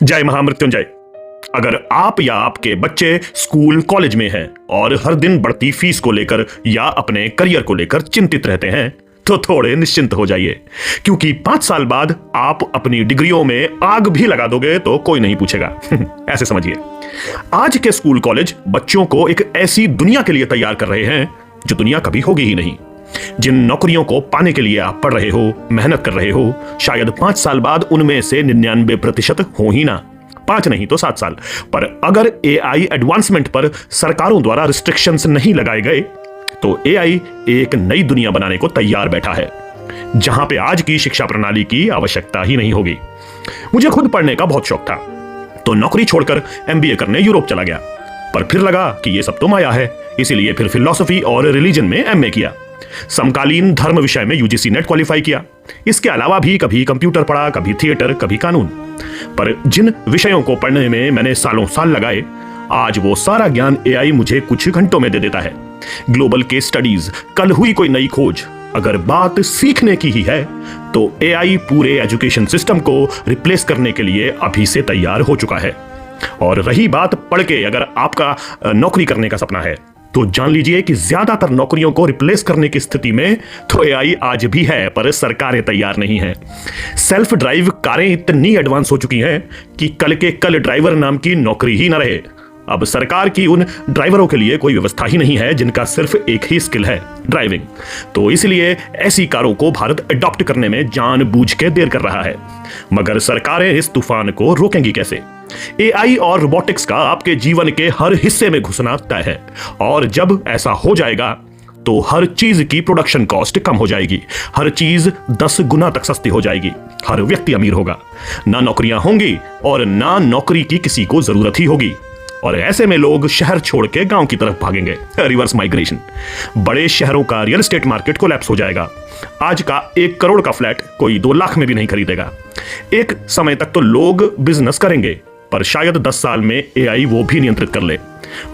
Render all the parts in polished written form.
जय महामृत्युंजय। अगर आप या आपके बच्चे स्कूल कॉलेज में हैं और हर दिन बढ़ती फीस को लेकर या अपने करियर को लेकर चिंतित रहते हैं तो थोड़े निश्चिंत हो जाइए, क्योंकि 5 साल बाद आप अपनी डिग्रियों में आग भी लगा दोगे तो कोई नहीं पूछेगा। ऐसे समझिए, आज के स्कूल कॉलेज बच्चों को एक ऐसी दुनिया के लिए तैयार कर रहे हैं जो दुनिया कभी होगी ही नहीं। जिन नौकरियों को पाने के लिए आप पढ़ रहे हो, मेहनत कर रहे हो, शायद 5 साल बाद उनमें से 99% हो ही ना, 5 नहीं तो 7 साल। पर अगर एआई एडवांसमेंट पर सरकारों द्वारा रिस्ट्रिक्शंस नहीं लगाए गए तो एआई एक नई दुनिया बनाने को तैयार बैठा है, जहां पे आज की शिक्षा प्रणाली की आवश्यकता ही नहीं होगी। मुझे खुद पढ़ने का बहुत शौक था, तो नौकरी छोड़कर एमबीए करने यूरोप चला गया। पर फिर लगा कि ये सब तो माया है, इसीलिए फिर फिलॉसफी और रिलीजन में एमए किया। समकालीन धर्म विषय में यूजीसी नेट क्वालिफाई किया। इसके अलावा भी कभी कंप्यूटर पढ़ा, कभी थिएटर, कभी कानून। पर जिन विषयों को पढ़ने में मैंने सालों साल लगाए, आज वो सारा ज्ञान एआई मुझे कुछ घंटों में दे देता है। ग्लोबल केस स्टडीज, कल हुई कोई नई खोज, अगर बात सीखने की ही है तो एआई पूरे एजुकेशन सिस्टम को रिप्लेस करने के लिए अभी से तैयार हो चुका है। और रही बात पढ़ के अगर आपका नौकरी करने का सपना है, तो जान लीजिए कि ज्यादातर नौकरियों को रिप्लेस करने की स्थिति में तो एआई आज भी है, पर सरकारें तैयार नहीं हैं। सेल्फ ड्राइव कारें इतनी एडवांस हो चुकी हैं कि कल के कल ड्राइवर नाम की नौकरी ही ना रहे। अब सरकार की उन ड्राइवरों के लिए कोई व्यवस्था ही नहीं है जिनका सिर्फ एक ही स्किल है, ड्राइविंग। तो इसलिए ऐसी कारों को भारत अडॉप्ट करने में जानबूझ के देर कर रहा है। मगर सरकारें इस तूफान को रोकेंगी कैसे? एआई और रोबोटिक्स का आपके जीवन के हर हिस्से में घुसना तय है, और जब ऐसा हो जाएगा तो हर चीज की प्रोडक्शन कॉस्ट कम हो जाएगी, हर चीज 10 गुना तक सस्ती हो जाएगी, हर व्यक्ति अमीर होगा, ना नौकरियां होंगी और ना नौकरी की किसी को जरूरत ही होगी। और ऐसे में लोग शहर छोड़ के गांव की तरफ भागेंगे, रिवर्स माइग्रेशन। बड़े शहरों का रियल एस्टेट मार्केट कोलैप्स हो जाएगा। आज का 1 करोड़ का फ्लैट कोई 2 लाख में भी नहीं खरीदेगा। एक समय तक तो लोग बिजनेस करेंगे, पर शायद 10 साल में एआई वो भी नियंत्रित कर ले,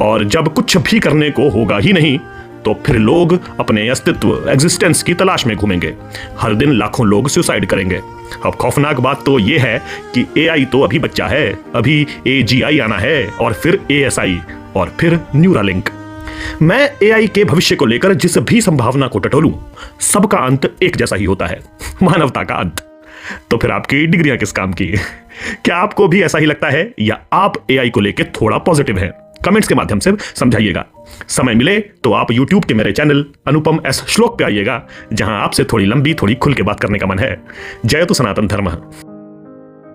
और जब कुछ भी करने को होगा ही नहीं तो फिर लोग अपने अस्तित्व, एग्जिस्टेंस की तलाश में घूमेंगे। हर दिन लाखों लोग सुसाइड करेंगे। अब खौफनाक बात तो यह है कि एआई तो अभी बच्चा है, अभी एजीआई आना है, और फिर एएसआई, और फिर न्यूरालिंक। मैं एआई के भविष्य को लेकर जिस भी संभावना को टटोलूं, सबका अंत एक जैसा ही होता है, मानवता का अंत। तो फिर आपकी डिग्रियां किस काम की? क्या आपको भी ऐसा ही लगता है, या आप एआई को लेकर थोड़ा पॉजिटिव हैं? कमेंट्स के माध्यम से समझाइएगा। समय मिले तो आप YouTube के मेरे चैनल अनुपम एस श्लोक पे आइएगा, जहां आपसे थोड़ी लंबी, थोड़ी खुल के बात करने का मन है। जय तो सनातन धर्म।